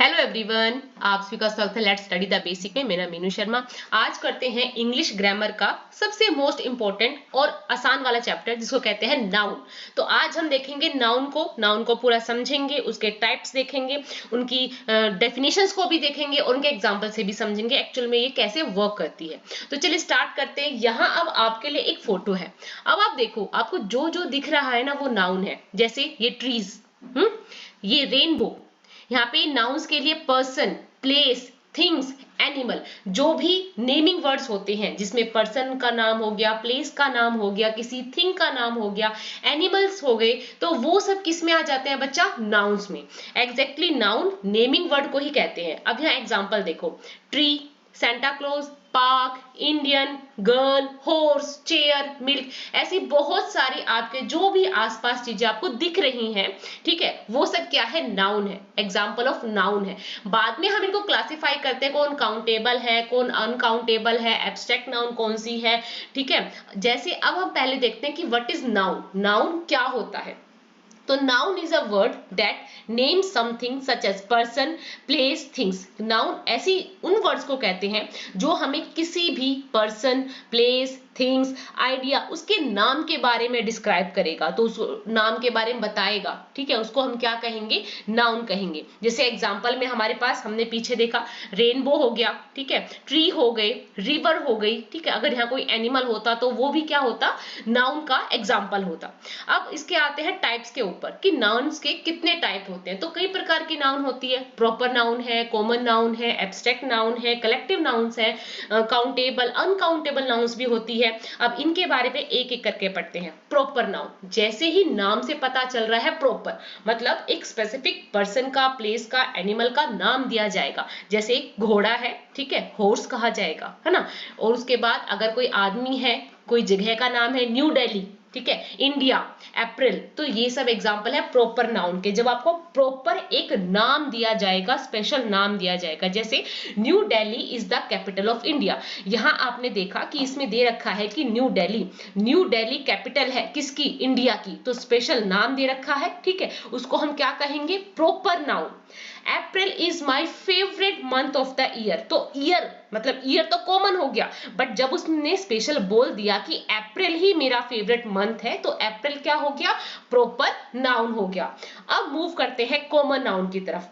Hello everyone, आप सभी का स्वागत है लेट्स स्टडी द बेसिक में। मेरा मीनू शर्मा। आज करते हैं इंग्लिश ग्रामर का सबसे मोस्ट इंपॉर्टेंट और आसान वाला चैप्टर जिसको कहते हैं नाउन। तो आज हम देखेंगे नाउन को पूरा समझेंगे, उसके टाइप्स देखेंगे, उनकी डेफिनेशंस को भी देखेंगे और उनके एग्जांपल से भी समझेंगे एक्चुअल में ये कैसे वर्क करती है। तो चलिए स्टार्ट करते हैं। यहाँ अब आपके लिए एक फोटो है। अब आप देखो, आपको जो जो दिख रहा है ना वो नाउन है। जैसे ये ट्रीज, ये रेनबो। यहाँ पे नाउन्स के लिए पर्सन, प्लेस, थिंग्स, एनिमल, जो भी नेमिंग वर्ड्स होते हैं जिसमें पर्सन का नाम हो गया, प्लेस का नाम हो गया, किसी थिंग का नाम हो गया, एनिमल्स हो गए, तो वो सब किस में आ जाते हैं बच्चा? नाउन्स में। एग्जैक्टली नाउन नेमिंग वर्ड को ही कहते हैं। अब यहाँ एग्जांपल देखो, tree, Santa Claus, park, Indian, girl, horse, chair, milk, ऐसी बहुत सारी आपके जो भी आसपास चीजें आपको दिख रही हैं, ठीक है, वो सब क्या है? नाउन है, एग्जाम्पल ऑफ नाउन है। बाद में हम इनको क्लासिफाई करते हैं, कौन काउंटेबल है, कौन अनकाउंटेबल है, एब्स्ट्रैक्ट नाउन कौन सी है, ठीक है। जैसे अब हम पहले देखते हैं कि व्हाट इज नाउन। नाउन क्या होता है? तो noun is a word that name something such as person, place, things. Noun ऐसी उन वर्ड्स को कहते हैं जो हमें किसी भी पर्सन, प्लेस, थिंग्स, आइडिया, उसके नाम के बारे में डिस्क्राइब करेगा, तो उस नाम के बारे में बताएगा, ठीक है, उसको हम क्या कहेंगे? नाउन कहेंगे। जैसे एग्जांपल में हमारे पास हमने पीछे देखा, रेनबो हो गया, ठीक है, ट्री हो गए, रिवर हो गई, ठीक है। अगर यहाँ कोई एनिमल होता तो वो भी क्या होता? नाउन का एग्जाम्पल होता। अब इसके आते हैं टाइप्स के ऊपर कि नाउन्स के कितने टाइप होते हैं। तो कई प्रकार की नाउन होती है। प्रॉपर नाउन है, कॉमन नाउन है, एब्स्ट्रैक्ट नाउन है, कलेक्टिव नाउन्स है, काउंटेबल, अनकाउंटेबल नाउन्स भी होती है। अब इनके बारे में एक एक करके पढ़ते हैं। प्रॉपर नाउन, जैसे ही नाम से पता चल रहा है, प्रॉपर मतलब एक स्पेसिफिक पर्सन का, प्लेस का, एनिमल का नाम दिया जाएगा। जैसे घोड़ा है, ठीक है, हॉर्स कहा जाएगा, है ना। और उसके बाद अगर कोई आदमी है, कोई जगह का नाम है, न्यू दिल्ली, ठीक है, इंडिया, अप्रैल, तो ये सब एग्जांपल है प्रॉपर नाउन के, जब आपको प्रॉपर एक नाम दिया जाएगा, स्पेशल नाम दिया जाएगा। जैसे new Delhi is the capital of India. यहाँ आपने देखा कि इसमें दे रखा है कि न्यू दिल्ली कैपिटल है किसकी? इंडिया की, तो स्पेशल नाम दे रखा है, ठीक है, उसको हम क्या कहेंगे? Proper noun. April is my favourite month of the year. तो ईयर मतलब ईयर तो कॉमन हो गया, बट जब उसने स्पेशल बोल दिया कि अप्रैल ही मेरा फेवरेट मंथ है, तो अप्रैल क्या हो गया? प्रॉपर नाउन हो गया। अब मूव करते हैं कॉमन नाउन की तरफ।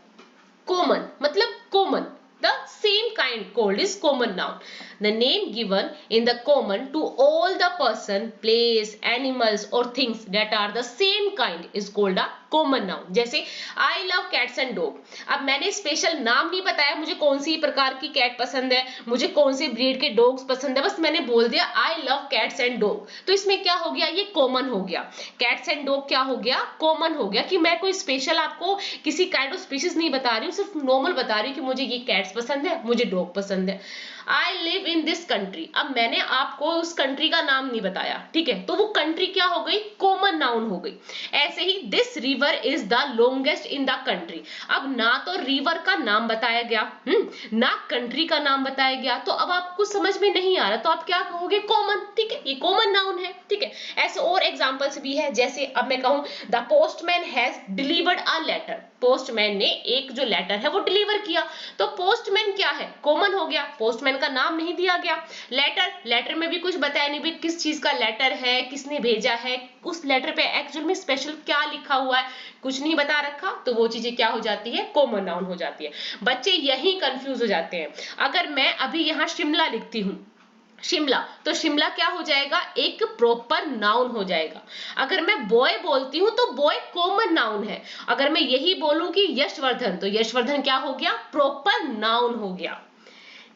कॉमन मतलब common, the same kind called is common noun. The name given in the common to all the person, place, animals or things that are the same kind is called a common noun. जैसे I love cats and dog. अब मैंने special नाम नहीं बताया मुझे कौन सी प्रकार की कैट पसंद है, मुझे कौन से ब्रीड के डॉग्स पसंद है, बस मैंने बोल दिया I love cats and dog। तो इसमें क्या हो गया? ये कॉमन हो गया। कैट्स एंड डॉग क्या हो गया? कॉमन हो गया, कि मैं कोई स्पेशल आपको किसी काइंड ऑफ स्पीशीज नहीं बता रही हूँ, सिर्फ नॉर्मल बता रही हूँ कि मुझे ये कैट्स पसंद है, मुझे डॉग पसंद है। I live in this country, अब मैंने आपको उस कंट्री का नाम नहीं बताया, ठीक है, तो वो कंट्री क्या हो गई? कॉमन नाउन हो गई। ऐसे ही this river is the longest in the country. अब ना तो रिवर का नाम बताया गया, ना कंट्री का नाम बताया गया, तो अब आपको समझ में नहीं आ रहा, तो आप क्या कहोगे? कॉमन, ठीक है, ये कॉमन नाउन है, ठीक है। ऐसे और एग्जांपल्स भी है। जैसे अब मैं कहूं the postman has delivered a letter. Postman ने एक जो लेटर है वो डिलीवर किया, तो पोस्टमैन क्या है? कॉमन हो गया, पोस्टमैन का नाम नहीं दिया गया। लेटर में भी कुछ बताया नहीं भी किस चीज का लेटर है, किसने भेजा है, उस लेटर पे एक्चुअल में स्पेशल क्या लिखा हुआ है, कुछ नहीं बता रखा, तो वो चीजें क्या हो जाती है? कॉमन नाउन हो जाती है। बच्चे यही कंफ्यूज हो जाते हैं। अगर मैं अभी यहाँ शिमला लिखती हूँ, शिमला, तो शिमला क्या हो जाएगा? एक प्रॉपर नाउन हो जाएगा। अगर मैं बॉय बोलती हूं तो बॉय कॉमन नाउन है। अगर मैं यही बोलूं कि यशवर्धन, तो यशवर्धन क्या हो गया? प्रॉपर नाउन हो गया।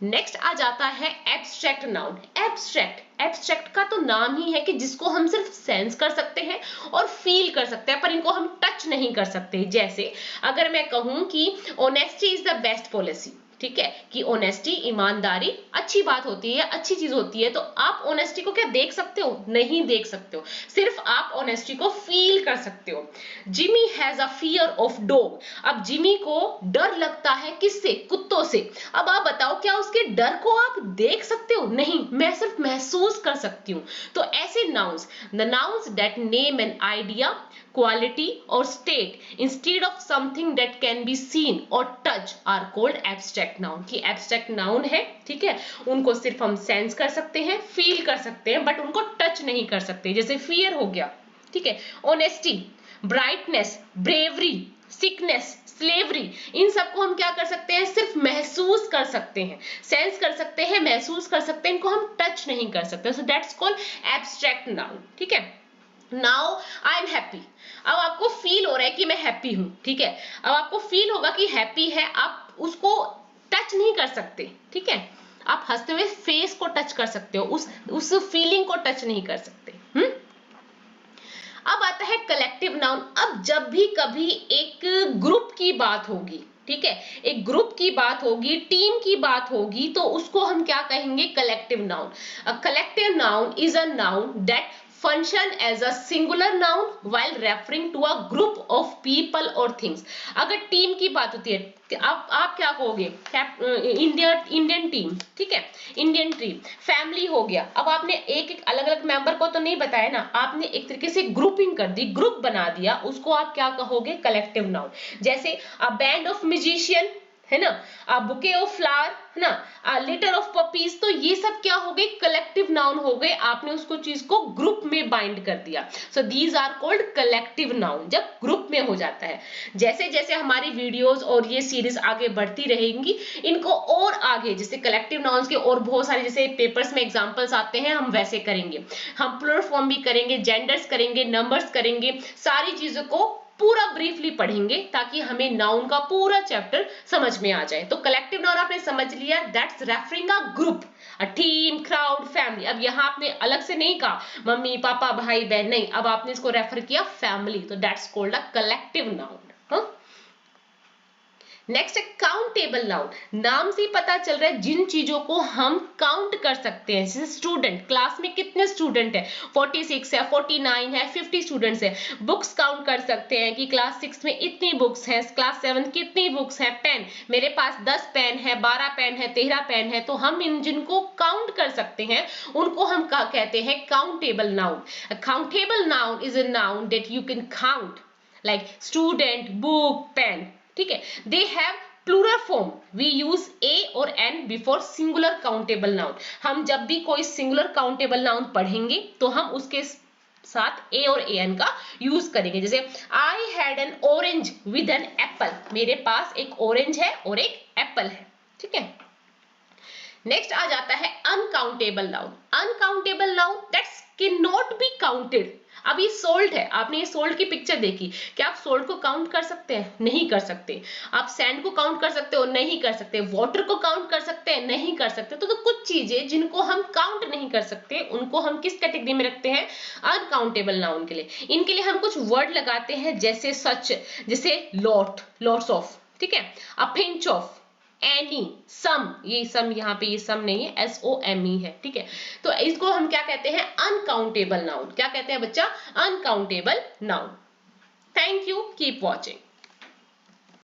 नेक्स्ट आ जाता है एब्स्ट्रैक्ट नाउन। एब्स्ट्रैक्ट का तो नाम ही है कि जिसको हम सिर्फ सेंस कर सकते हैं और फील कर सकते हैं, पर इनको हम टच नहीं कर सकते। जैसे अगर मैं कहूं कि honesty is the best policy, ठीक है, कि ऑनेस्टी, ईमानदारी अच्छी बात होती है, अच्छी चीज होती है, तो आप ऑनेस्टी को क्या देख सकते हो? नहीं देख सकते हो, सिर्फ आप ऑनेस्टी को फील कर सकते हो। Jimmy has a fear of dog. अब जिमी को डर लगता है किससे? कुत्तों से। अब आप बताओ क्या उसके डर को आप देख सकते हो? नहीं, मैं सिर्फ महसूस कर सकती हूँ। तो ऐसे nouns, the nouns that name an idea, quality or state instead of something that can be seen or touched are called abstract noun। कि abstract noun है, ठीक है, उनको सिर्फ हम सेंस कर सकते हैं, फील कर सकते हैं, बट उनको टच नहीं कर सकते। जैसे फियर हो गया, ठीक है, honesty, brightness, bravery, sickness, slavery, इन सबको हम क्या कर सकते हैं, सिर्फ महसूस कर सकते हैं, सेंस कर सकते हैं, महसूस कर सकते हैं, इनको हम टच नहीं कर सकते। So that's called abstract noun, ठीक है। नाउ आई एम हैप्पी, अब आपको फील हो रहा है कि मैं हैप्पी हूं, ठीक है, अब आपको फील होगा कि हैप्पी है, आप उसको टच नहीं कर सकते, ठीक है, आप हंसते हुए फेस को टच कर सकते हो, उस फीलिंग को टच नहीं कर सकते। अब आता है कलेक्टिव नाउन। अब जब भी कभी एक ग्रुप की बात होगी, ठीक है, एक ग्रुप की बात होगी, टीम की बात होगी, तो उसको हम क्या कहेंगे, collective noun. A collective noun is a noun that function as a singular noun while referring to a group of people or things। अगर टीम की बात होती है, आप क्या कहोगे, इंडियन टीम, ठीक है, इंडियन टीम। फैमिली हो गया, अब आपने एक एक अलग अलग मेंबर को तो नहीं बताया ना, आपने एक तरीके से ग्रुपिंग कर दी, ग्रुप बना दिया, उसको आप क्या कहोगे, कलेक्टिव नाउन। जैसे अ बैंड ऑफ म्यूजिशियन, है ना, अ बुके ऑफ फ्लावर, है ना, अ लिटर ऑफ पपीज, तो ये सब क्या हो गए, कलेक्टिव नाउन हो गए, आपने उसको चीज को ग्रुप में बाइंड कर दिया। So these are called collective noun, जब ग्रुप में हो जाता है। जैसे जैसे हमारी वीडियोस और ये सीरीज आगे बढ़ती रहेंगी, इनको और आगे जैसे कलेक्टिव नाउन्स के और बहुत सारे जैसे पेपर्स में एग्जांपल्स आते हैं, हम वैसे करेंगे, हम प्लूरल फॉर्म भी करेंगे, जेंडर्स करेंगे, नंबर्स करेंगे, सारी चीजों को पूरा ब्रीफली पढ़ेंगे ताकि हमें नाउन का पूरा चैप्टर समझ में आ जाए। तो कलेक्टिव नाउन आपने समझ लिया, that's referring a group, a team, crowd, family. अब यहाँ आपने अलग से नहीं कहा मम्मी पापा भाई बहन, नहीं, अब आपने इसको रेफर किया फैमिली, तो that's called a collective noun. Next है काउंटेबल नाउन। नाम से पता चल रहा है जिन चीजों को हम काउंट कर सकते हैं, जैसे स्टूडेंट, क्लास में कितने स्टूडेंट है, 46 है, 49 है, 50 स्टूडेंट्स है। बुक्स काउंट कर सकते हैं कि क्लास 6 में इतनी बुक्स हैं, क्लास 7 कितनी बुक्स हैं। पेन, मेरे पास 10 पेन है, 12 पेन है, 13 पेन है, तो हम इन जिनको काउंट कर सकते हैं उनको हम कहते हैं countable noun. Countable noun is a noun that you can count, like student, book, pen, ठीक है। They have plural form, we use a और an before singular countable noun. हम जब भी कोई सिंगुलर काउंटेबल नाउन पढ़ेंगे तो हम उसके साथ ए और ए एन का यूज करेंगे। जैसे I had an orange with an apple, मेरे पास एक ऑरेंज है और एक एप्पल है, ठीक है। नेक्स्ट आ जाता है uncountable noun. Uncountable noun that's can not be counted. अब ये सोल्ट है, आपने ये सोल्ट की पिक्चर देखी, क्या आप सोल्ट को काउंट कर सकते हैं, नहीं कर सकते। आप सैंड को काउंट कर सकते हो, नहीं कर सकते। वाटर को काउंट कर सकते हैं, नहीं कर सकते। तो कुछ चीजें जिनको हम काउंट नहीं कर सकते उनको हम किस कैटेगरी में रखते हैं, अनकाउंटेबल नाउन के लिए। इनके लिए हम कुछ वर्ड लगाते हैं, जैसे सच, जैसे लॉट, लॉट्स ऑफ, ठीक है, अ पिंच ऑफ, एनी, सम, ये सम यहाँ पे ये सम नहीं है, SOME है, ठीक है। तो इसको हम क्या कहते हैं, अनकाउंटेबल नाउन। क्या कहते हैं बच्चा, uncountable noun. Thank you, keep watching.